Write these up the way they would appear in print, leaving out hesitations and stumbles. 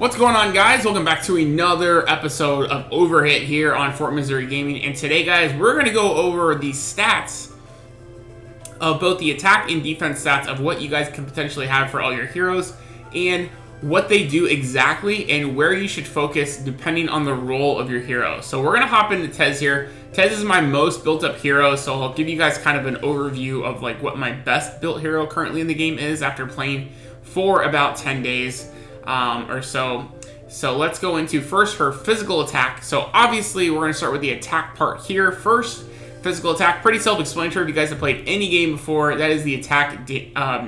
What's going on, guys? Welcome back to another episode of Overhit here on Fort Missouri Gaming. And today, guys, we're going to go over the stats of both the attack and defense stats of what you guys can potentially have for all your heroes and what they do exactly and where you should focus depending on the role of your hero. So we're going to hop into Tez here. Tez is my most built up hero, so I'll give you guys kind of an overview of like what my best built hero currently in the game is after playing for about 10 days or so. So let's go into first her physical attack. So obviously we're going to start with the attack part here first. Physical attack, pretty self-explanatory if you guys have played any game before. That is the attack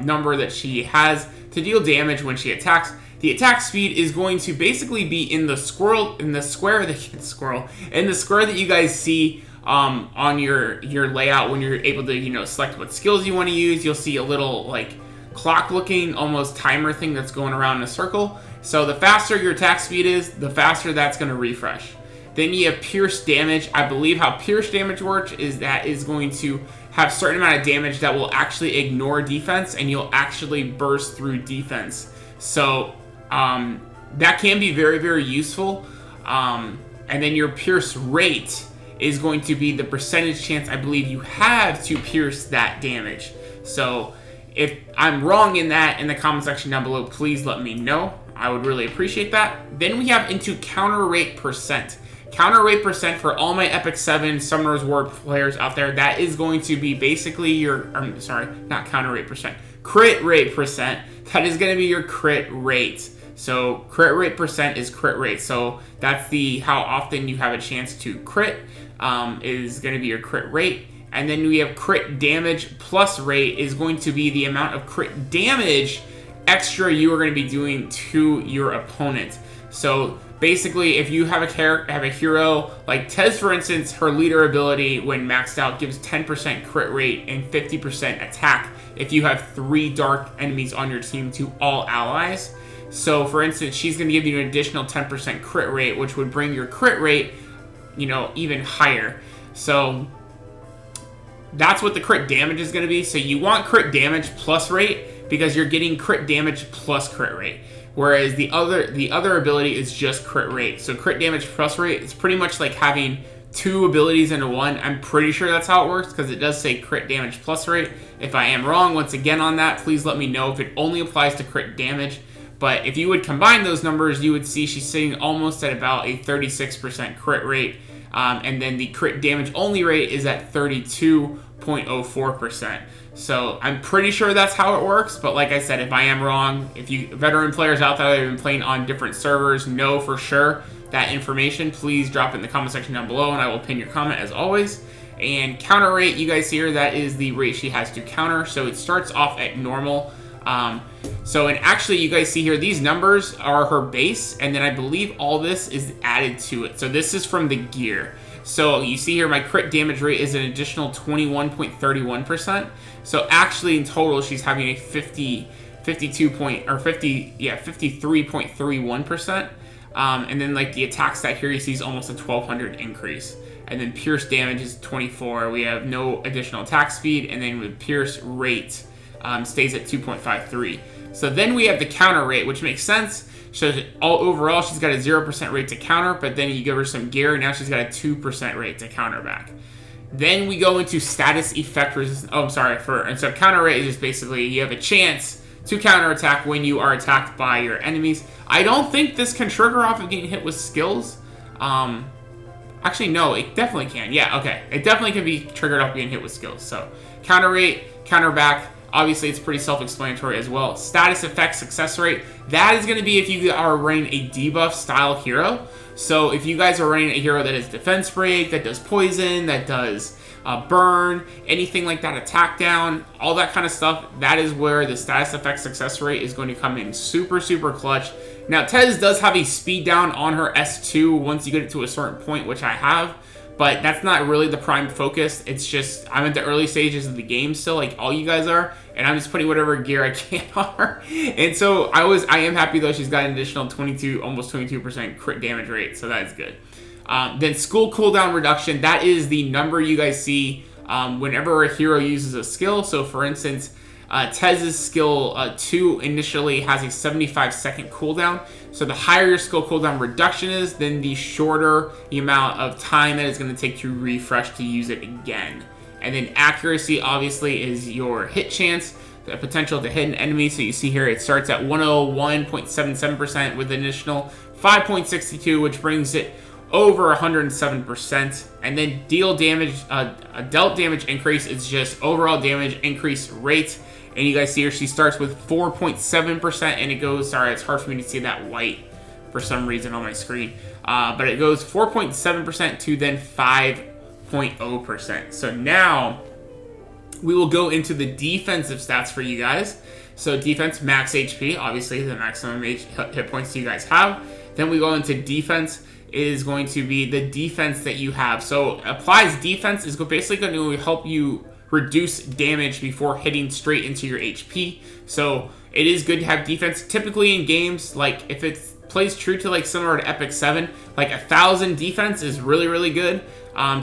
number that she has to deal damage when she attacks. The attack speed is going to basically be in the square that you guys see on your layout when you're able to select what skills you want to use. You'll see a little like clock looking almost timer thing that's going around in a circle. So the faster your attack speed is, the faster that's going to refresh. Then you have pierce damage. I believe how pierce damage works is that is going to have a certain amount of damage that will actually ignore defense and you'll actually burst through defense. So that can be very, very useful. And then your pierce rate is going to be the percentage chance I believe you have to pierce that damage. So if I'm wrong in that in the comment section down below, please let me know. I would really appreciate that. Then we have into counter rate percent. Counter rate percent for all my Epic 7 Summoner's War players out there, that is going to be basically your, not counter rate percent, crit rate percent. That is going to be your crit rate. So crit rate percent is crit rate. So that's the how often you have a chance to crit is going to be your crit rate. And then we have crit damage plus rate is going to be the amount of crit damage extra you are going to be doing to your opponent. So basically, if you have a hero like Tez, for instance, her leader ability when maxed out gives 10% crit rate and 50% attack if you have 3 dark enemies on your team to all allies. So for instance, she's going to give you an additional 10% crit rate, which would bring your crit rate, even higher. So that's what the crit damage is going to be. So you want crit damage plus rate because you're getting crit damage plus crit rate. Whereas the other ability is just crit rate. So crit damage plus rate is pretty much like having 2 abilities into one. I'm pretty sure that's how it works because it does say crit damage plus rate. If I am wrong, once again on that, please let me know if it only applies to crit damage. But if you would combine those numbers, you would see she's sitting almost at about a 36% crit rate. And then the crit damage only rate is at 32.04%. So I'm pretty sure that's how it works, but like I said, if I am wrong, if you veteran players out there that have been playing on different servers know for sure that information, please drop it in the comment section down below and I will pin your comment as always. And counter rate, you guys see here, that is the rate she has to counter. So it starts off at normal. And actually you guys see here, these numbers are her base, and then I believe all this is added to it. So this is from the gear. So you see here, my crit damage rate is an additional 21.31%. So actually in total, she's having a 53.31%. And then like the attack stat here, you see is almost a 1200 increase. And then pierce damage is 24. We have no additional attack speed. And then with pierce rate stays at 2.53. So then we have the counter rate, which makes sense. So overall, she's got a 0% rate to counter, but then you give her some gear, now she's got a 2% rate to counter back. Then we go into status effect resistance. And so counter rate is just basically you have a chance to counter attack when you are attacked by your enemies. I don't think this can trigger off of getting hit with skills. Actually, no, it definitely can. Yeah, okay. It definitely can be triggered off getting hit with skills. So counter rate, counter back. Obviously, it's pretty self-explanatory as well. Status effect success rate. That is going to be if you are running a debuff style hero. So if you guys are running a hero that is defense break, that does poison, that does burn, anything like that, attack down, all that kind of stuff, that is where the status effect success rate is going to come in super, super clutch. Now, Tez does have a speed down on her S2 once you get it to a certain point, which I have. But that's not really the prime focus. It's just, I'm at the early stages of the game still, like all you guys are, and I'm just putting whatever gear I can on her. And so I am happy though she's got an additional almost 22% crit damage rate, so that is good. Then skill cooldown reduction, that is the number you guys see whenever a hero uses a skill. So for instance, Tez's skill 2 initially has a 75-second cooldown. So the higher your skill cooldown reduction is, then the shorter the amount of time that it's going to take to refresh to use it again. And then accuracy obviously is your hit chance, the potential to hit an enemy. So you see here it starts at 101.77% with an additional 5.62, which brings it over 107%. And then deal damage, a dealt damage increase is just overall damage increase rate. And you guys see here she starts with 4.7% and it goes, sorry, it's hard for me to see that white for some reason on my screen. But it goes 4.7% to then 5.0%. So now we will go into the defensive stats for you guys. So defense, max HP, obviously the maximum hit points you guys have. Then we go into defense is going to be the defense that you have. So applies defense is basically going to help you reduce damage before hitting straight into your HP. So it is good to have defense. Typically in games, like if it plays true to like similar to Epic 7, like 1,000 defense is really, really good.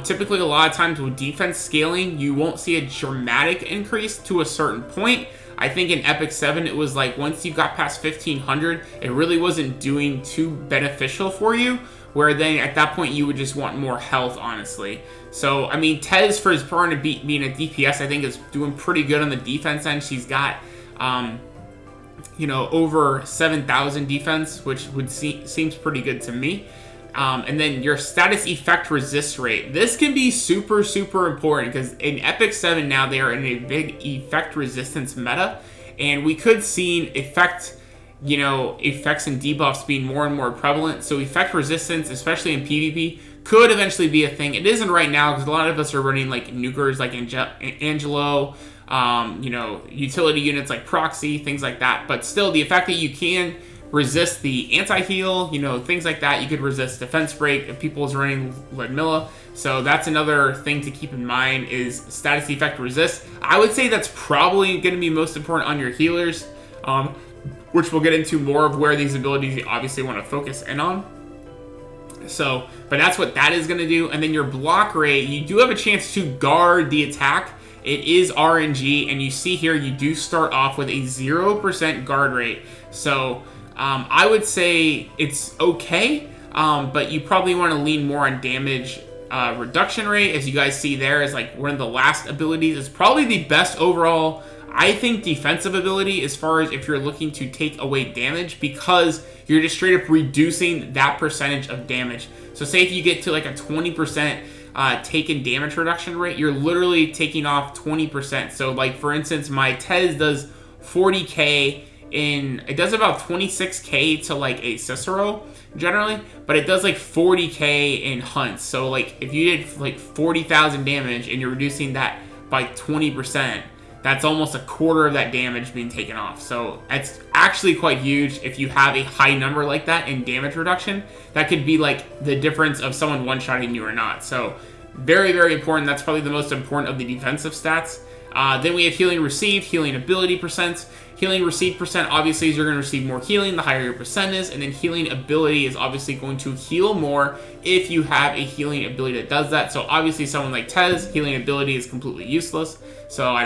Typically a lot of times with defense scaling, you won't see a dramatic increase to a certain point. I think in Epic 7, it was like once you got past 1,500, it really wasn't doing too beneficial for you, where then at that point you would just want more health, honestly. So, I mean, Tez, for his part to being a DPS, I think is doing pretty good on the defense end. She's got, you know, over 7,000 defense, which seems pretty good to me. And then your status effect resist rate. This can be super, super important because in Epic 7 now they are in a big effect resistance meta, and we could see effects and debuffs being more and more prevalent. So effect resistance, especially in PvP, could eventually be a thing. It isn't right now because a lot of us are running like nukers like Angelo, you know, utility units like Proxy, things like that. But still, the fact that you can resist the anti-heal, you know, things like that. You could resist defense break if people is running Ludmilla. So that's another thing to keep in mind is status effect resist. I would say that's probably going to be most important on your healers, which we'll get into more of where these abilities you obviously want to focus in on. So, but that's what that is going to do. And then your block rate, you do have a chance to guard the attack. It is RNG, and you see here you do start off with a 0% guard rate. So I would say it's okay, but you probably want to lean more on damage reduction rate. As you guys see there is like one of the last abilities. It's probably the best overall, I think, defensive ability as far as if you're looking to take away damage, because you're just straight up reducing that percentage of damage. So say if you get to like a 20% taken damage reduction rate, you're literally taking off 20%. So like for instance, my Tez does 40k it does about 26k to like a Cicero generally, but it does like 40k in hunts. So like if you did like 40,000 damage and you're reducing that by 20%, that's almost a quarter of that damage being taken off. So it's actually quite huge if you have a high number like that in damage reduction. That could be like the difference of someone one-shotting you or not. So very, very important. That's probably the most important of the defensive stats. Then we have healing received, healing ability percent. Healing received percent obviously is you're going to receive more healing the higher your percent is, and then healing ability is obviously going to heal more if you have a healing ability that does that. So obviously someone like Tez, healing ability is completely useless. So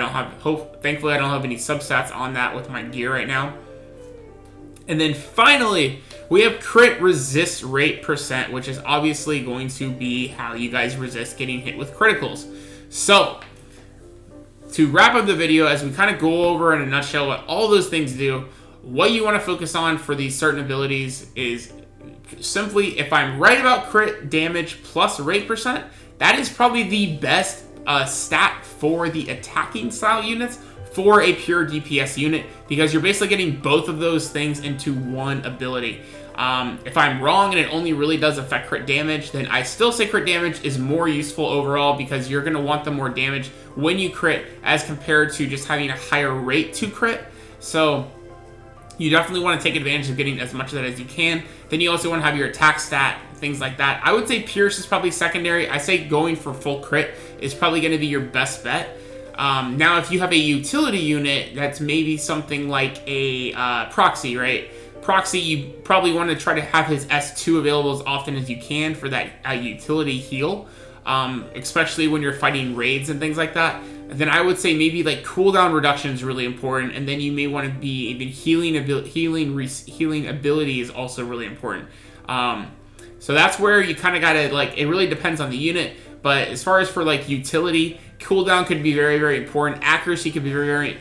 thankfully I don't have any substats on that with my gear right now. And then finally, we have crit resist rate percent, which is obviously going to be how you guys resist getting hit with criticals. So to wrap up the video, as we kind of go over in a nutshell what all those things do, what you want to focus on for these certain abilities is simply, if I'm right about crit damage plus rate percent, that is probably the best stat for the attacking style units for a pure DPS unit, because you're basically getting both of those things into one ability. If I'm wrong and it only really does affect crit damage, then I still say crit damage is more useful overall, because you're going to want the more damage when you crit as compared to just having a higher rate to crit. So you definitely want to take advantage of getting as much of that as you can. Then you also want to have your attack stat, things like that. I would say Pierce is probably secondary. I say going for full crit is probably going to be your best bet. Now, if you have a utility unit, that's maybe something like a Proxy, right? Proxy, you probably want to try to have his S2 available as often as you can for that utility heal, especially when you're fighting raids and things like that. then I would say maybe like cooldown reduction is really important, and then you may want to be even healing ability is also really important. So that's where you kind of gotta, like, it really depends on the unit. But as far as for like utility, cooldown could be very, very important. Accuracy could be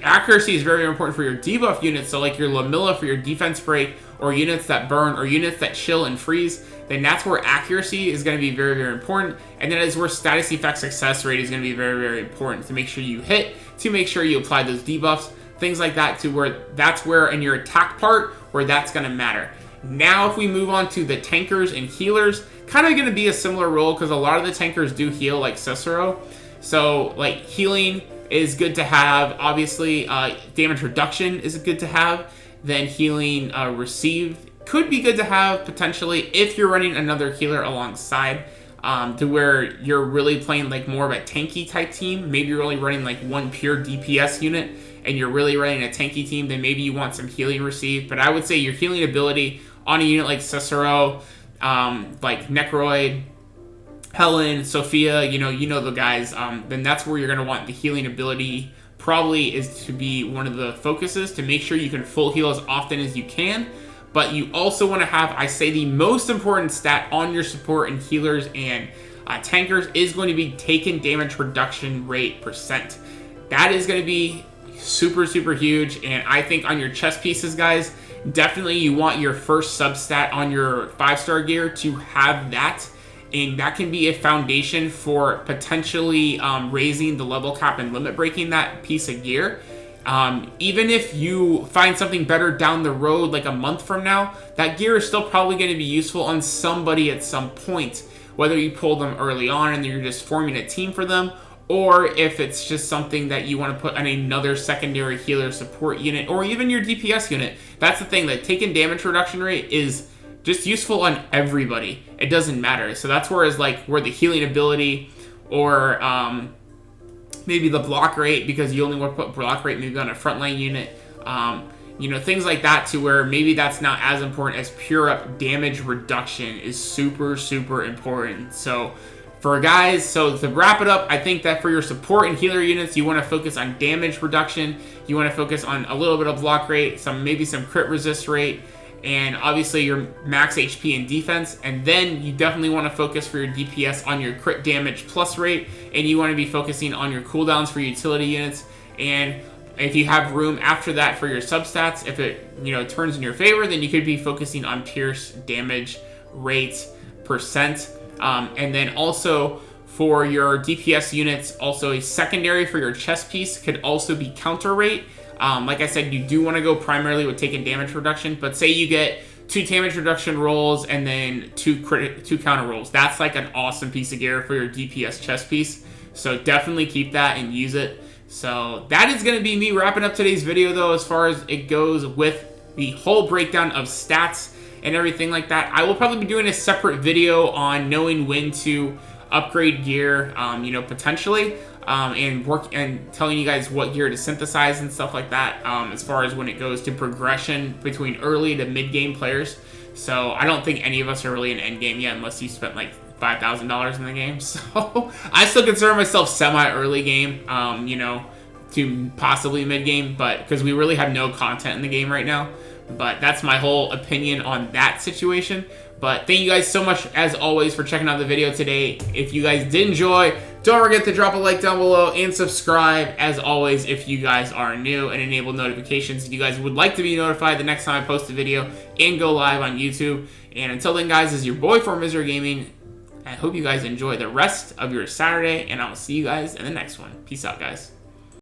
accuracy is very important for your debuff units. So like your Lamilla for your defense break, or units that burn, or units that chill and freeze. Then that's where accuracy is going to be very, very important. And then is where status effect success rate is going to be very, very important to make sure you hit, to make sure you apply those debuffs, things like that, to where that's where in your attack part where that's going to matter. Now if we move on to the tankers and healers, kind of going to be a similar role because a lot of the tankers do heal like Cicero. So like healing is good to have. Obviously damage reduction is good to have. Then healing received could be good to have potentially if you're running another healer alongside, to where you're really playing like more of a tanky type team. Maybe you're only running like one pure DPS unit and you're really running a tanky team, then maybe you want some healing received. But I would say your healing ability on a unit like Cicero, like Necroid, Helen, Sophia, you know the guys, then that's where you're going to want the healing ability. Probably is to be one of the focuses to make sure you can full heal as often as you can. But you also want to have, I say, the most important stat on your support and healers and tankers is going to be taken damage reduction rate %. That is going to be super, super huge. And I think on your chest pieces, guys, definitely you want your first substat on your 5-star gear to have that. And that can be a foundation for potentially raising the level cap and limit breaking that piece of gear. Even if you find something better down the road, like a month from now, that gear is still probably going to be useful on somebody at some point, whether you pull them early on and you're just forming a team for them, or if it's just something that you want to put on another secondary healer support unit, or even your DPS unit. That's the thing, that taking damage reduction rate is just useful on everybody. It doesn't matter. So that's where the healing ability, or maybe the block rate, because you only want to put block rate maybe on a frontline unit. Things like that, to where maybe that's not as important as pure up damage reduction is super, super important. So for guys, so to wrap it up, I think that for your support and healer units, you want to focus on damage reduction. You want to focus on a little bit of block rate, maybe some crit resist rate, and obviously your max HP and defense. And then you definitely want to focus for your DPS on your crit damage plus rate, and you want to be focusing on your cooldowns for utility units. And if you have room after that for your substats, if it turns in your favor, then you could be focusing on pierce damage rate %. And then also for your DPS units, also a secondary for your chest piece could also be counter rate. Like I said, you do want to go primarily with taking damage reduction, but say you get 2 damage reduction rolls and then 2 counter rolls. That's like an awesome piece of gear for your DPS chest piece. So definitely keep that and use it. So that is going to be me wrapping up today's video, though, as far as it goes with the whole breakdown of stats and everything like that. I will probably be doing a separate video on knowing when to upgrade gear, potentially. And telling you guys what gear to synthesize and stuff like that, as far as when it goes to progression between early to mid-game players. So I don't think any of us are really in endgame yet, unless you spent like $5,000 in the game. So I still consider myself semi-early game, to possibly mid-game, but because we really have no content in the game right now. But that's my whole opinion on that situation. But thank you guys so much, as always, for checking out the video today. If you guys did enjoy, don't forget to drop a like down below and subscribe, as always, if you guys are new, and enable notifications if you guys would like to be notified the next time I post a video and go live on YouTube. And until then, guys, this is your boy from Eze the Gaming. I hope you guys enjoy the rest of your Saturday, and I'll see you guys in the next one. Peace out, guys.